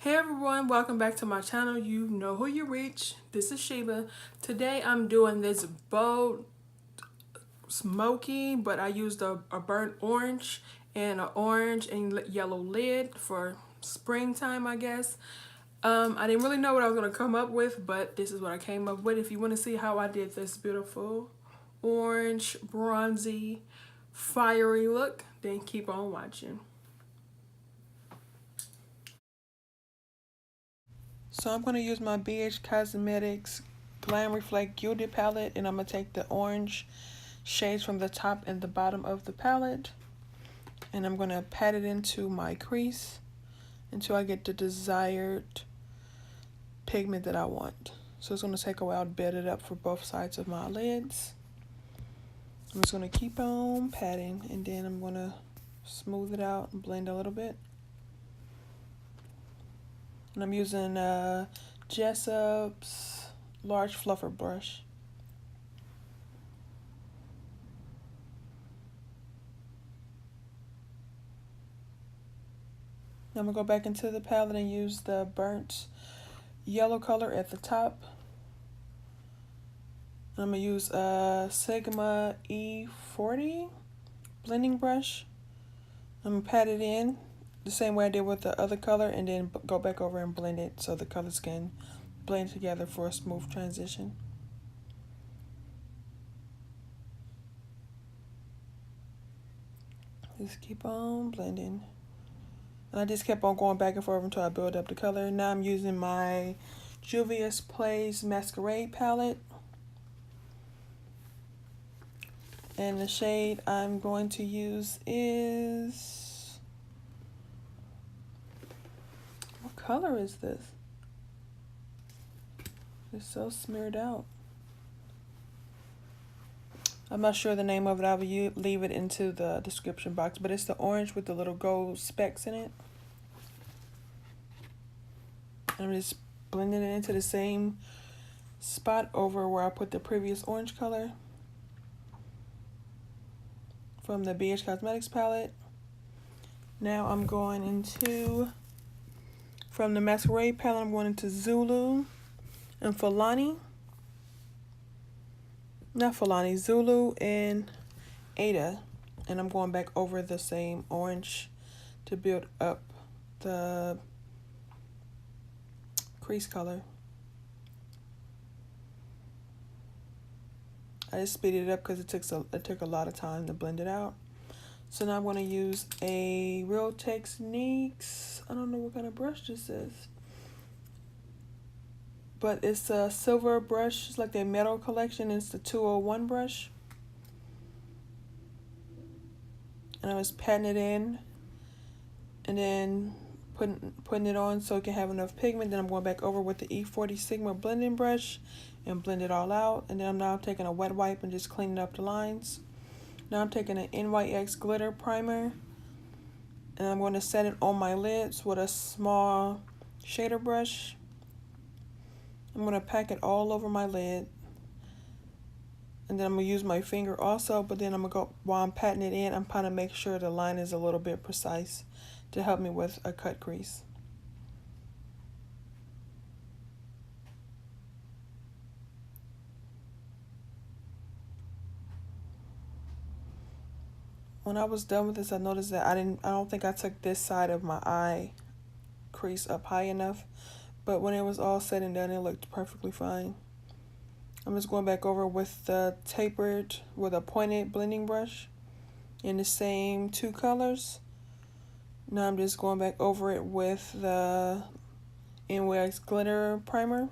Hey everyone, welcome back to my channel. You know who you reach. This is Sheeba. Today I'm doing this bold smoky, but I used a burnt orange and an orange and yellow lid for springtime, I guess. I didn't really know what I was going to come up with, but this is what I came up with. If you want to see how I did this beautiful orange, bronzy, fiery look, then keep on watching. So I'm going to use my BH Cosmetics Glam Reflect Gilded palette, and I'm going to take the orange shades from the top and the bottom of the palette, and I'm going to pat it into my crease until I get the desired pigment that I want. So it's going to take a while to build it up for both sides of my lids. I'm just going to keep on patting, and then I'm going to smooth it out and blend a little bit. And I'm using Jessup's large fluffer brush. Now I'm going to go back into the palette and use the burnt yellow color at the top. I'm going to use a Sigma E40 blending brush. I'm going to pat it in the same way I did with the other color, and then go back over and blend it so the colors can blend together for a smooth transition. Just keep on blending. And I just kept on going back and forth until I build up the color. Now I'm using my Juvias Plays Masquerade palette. And the shade I'm going to use is... what color is this? It's so smeared out. I'm not sure the name of it. I will leave it into the description box, but it's the orange with the little gold specks in it. I'm just blending it into the same spot over where I put the previous orange color from the BH Cosmetics palette. Now I'm going into, from the Masquerade palette, I'm going into Zulu and Fulani. Not Fulani, Zulu and Ada. And I'm going back over the same orange to build up the crease color. I just speeded it up because it took a lot of time to blend it out. So now I'm going to use a Real Techniques, I don't know what kind of brush this is, but it's a silver brush. It's like their metal collection. It's the 201 brush. And I was patting it in and then putting it on so it can have enough pigment. Then I'm going back over with the E40 Sigma blending brush and blend it all out. And then I'm now taking a wet wipe and just cleaning up the lines. Now I'm taking an NYX Glitter Primer, and I'm going to set it on my lids with a small shader brush. I'm going to pack it all over my lid, and then I'm going to use my finger also, but then I'm going to go, while I'm patting it in, I'm trying to make sure the line is a little bit precise to help me with a cut crease. When I was done with this, I noticed that I don't think I took this side of my eye crease up high enough, but when it was all said and done, it looked perfectly fine. I'm just going back over with the tapered, with a pointed blending brush in the same two colors. Now I'm just going back over it with the NYX Glitter Primer,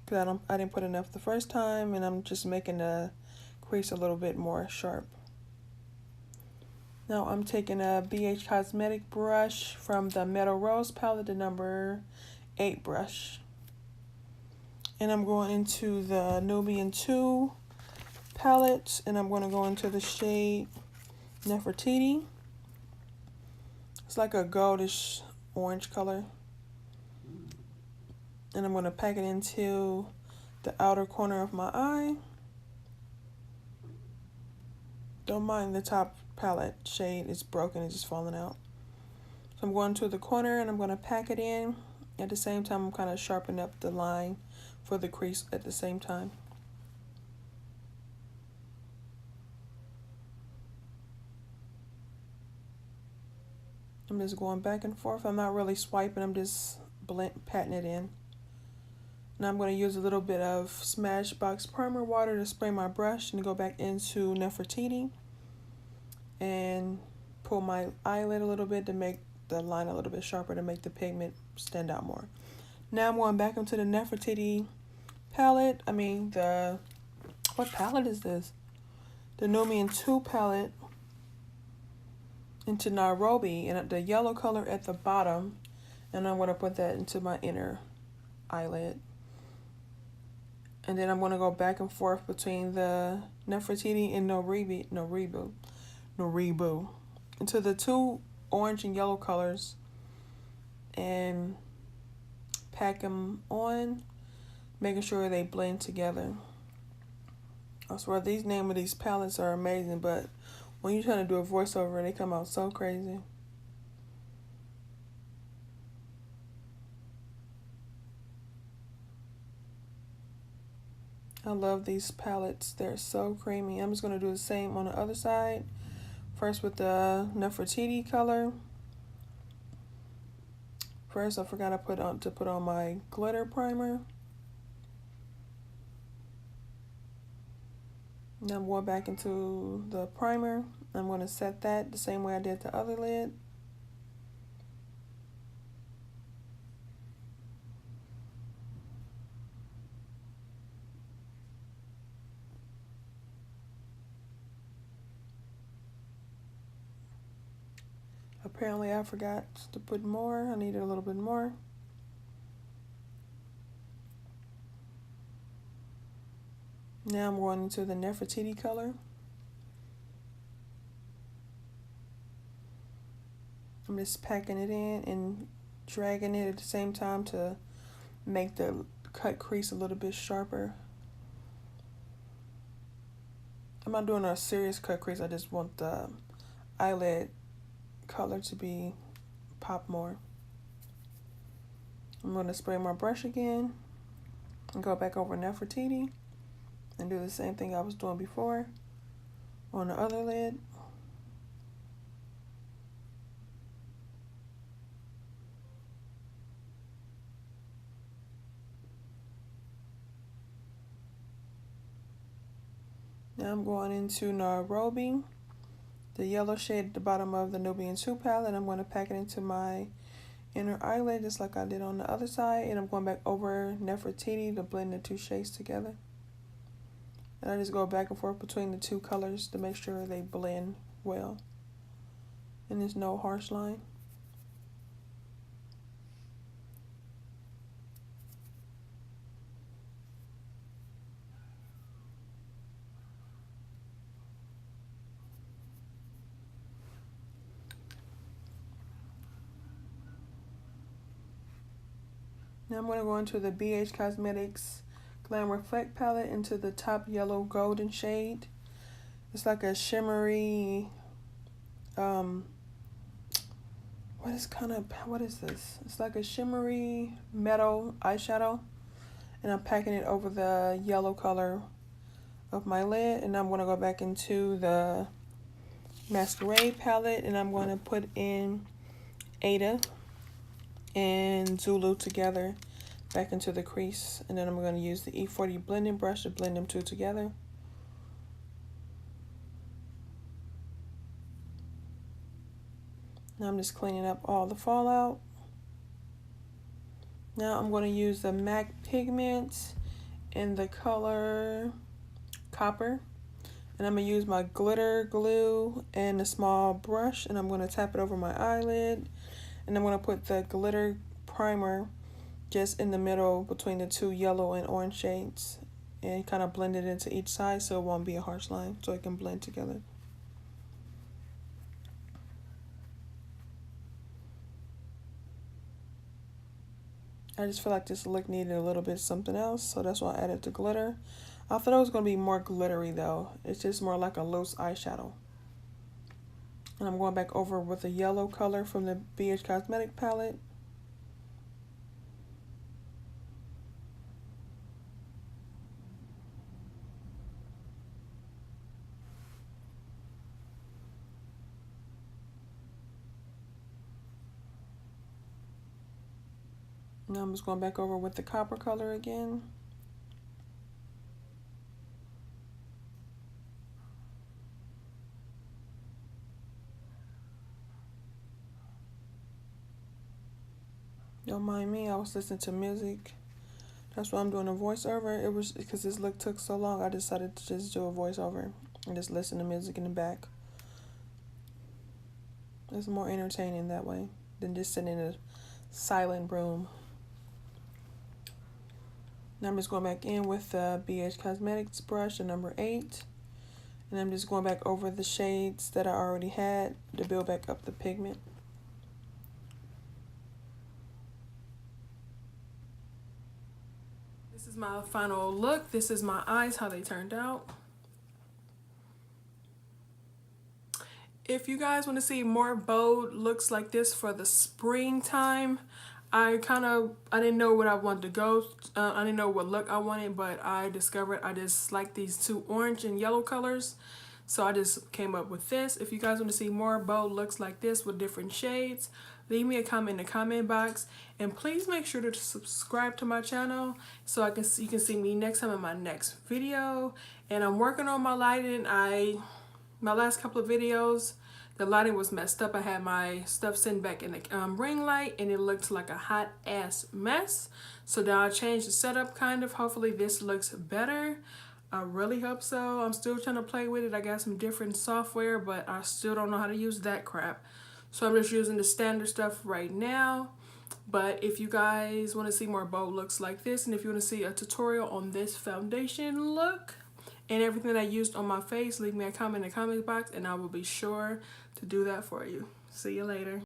because I didn't put enough the first time, and I'm just making the crease a little bit more sharp. Now I'm taking a BH Cosmetic brush from the Metal Rose palette, the number 8 brush. And I'm going into the Nubian 2 palette, and I'm going to go into the shade Nefertiti. It's like a goldish orange color. And I'm going to pack it into the outer corner of my eye. Don't mind the top palette shade is broken, it's just falling out. So I'm going to the corner and I'm going to pack it in. At the same time, I'm kind of sharpening up the line for the crease at the same time. I'm just going back and forth. I'm not really swiping, I'm just patting it in. Now I'm going to use a little bit of Smashbox primer water to spray my brush and go back into Nefertiti and pull my eyelid a little bit to make the line a little bit sharper, to make the pigment stand out more. Now I'm going back into the Nefertiti palette. What palette is this? The Nubian 2 palette, into Nairobi, and the yellow color at the bottom, and I'm going to put that into my inner eyelid. And then I'm going to go back and forth between the Nefertiti and Noribu into the 2 orange and yellow colors and pack them on, making sure they blend together. I swear these names of these palettes are amazing, but when you're trying to do a voiceover, they come out so crazy. I love these palettes. They're so creamy. I'm just going to do the same on the other side. First with the Nefertiti color. First, I forgot to put on my glitter primer. Now I'm going back into the primer. I'm going to set that the same way I did the other lid. Apparently I forgot to put more. I needed a little bit more. Now I'm going into the Nefertiti color. I'm just packing it in and dragging it at the same time to make the cut crease a little bit sharper. I'm not doing a serious cut crease. I just want the eyelid color to be pop more. I'm going to spray my brush again and go back over Nefertiti and do the same thing I was doing before on the other lid. Now I'm going into Nairobi, the yellow shade at the bottom of the Nubian 2 palette. I'm going to pack it into my inner eyelid just like I did on the other side. And I'm going back over Nefertiti to blend the 2 shades together. And I just go back and forth between the 2 colors to make sure they blend well. And there's no harsh line. Now I'm going to go into the BH Cosmetics Glam Reflect palette into the top yellow golden shade. It's like a shimmery, what is this? It's like a shimmery metal eyeshadow. And I'm packing it over the yellow color of my lid. And I'm going to go back into the Masquerade palette and I'm going to put in Ada and Zulu together back into the crease, and then I'm going to use the E40 blending brush to blend them 2 together. Now I'm just cleaning up all the fallout. Now I'm going to use the MAC pigment in the color Copper, and I'm going to use my glitter glue and a small brush, and I'm going to tap it over my eyelid. And I'm going to put the glitter primer just in the middle between the 2 yellow and orange shades and kind of blend it into each side so it won't be a harsh line, so it can blend together. I just feel like this look needed a little bit of something else, so that's why I added the glitter. I thought it was going to be more glittery though. It's just more like a loose eyeshadow. And I'm going back over with a yellow color from the BH Cosmetic palette. Now I'm just going back over with the copper color again. Don't mind me, I was listening to music. That's why I'm doing a voiceover. It was because this look took so long, I decided to just do a voiceover and just listen to music in the back. It's more entertaining that way than just sitting in a silent room. Now I'm just going back in with the BH Cosmetics brush, the number 8. And I'm just going back over the shades that I already had to build back up the pigment. This is my final look. This is my eyes, how they turned out. If you guys want to see more bold looks like this for the springtime, I didn't know what I wanted to go. I didn't know what look I wanted, but I discovered I just like these two orange and yellow colors. So I just came up with this. If you guys want to see more bold looks like this with different shades, leave me a comment in the comment box. And please make sure to subscribe to my channel so you can see me next time in my next video. And I'm working on my lighting. My last couple of videos, the lighting was messed up. I had my stuff sitting back in the ring light and it looked like a hot ass mess. So now I changed the setup kind of. Hopefully this looks better. I really hope so. I'm still trying to play with it. I got some different software, but I still don't know how to use that crap. So I'm just using the standard stuff right now. But if you guys want to see more bold looks like this, and if you want to see a tutorial on this foundation look, and everything that I used on my face, leave me a comment in the comment box and I will be sure to do that for you. See you later.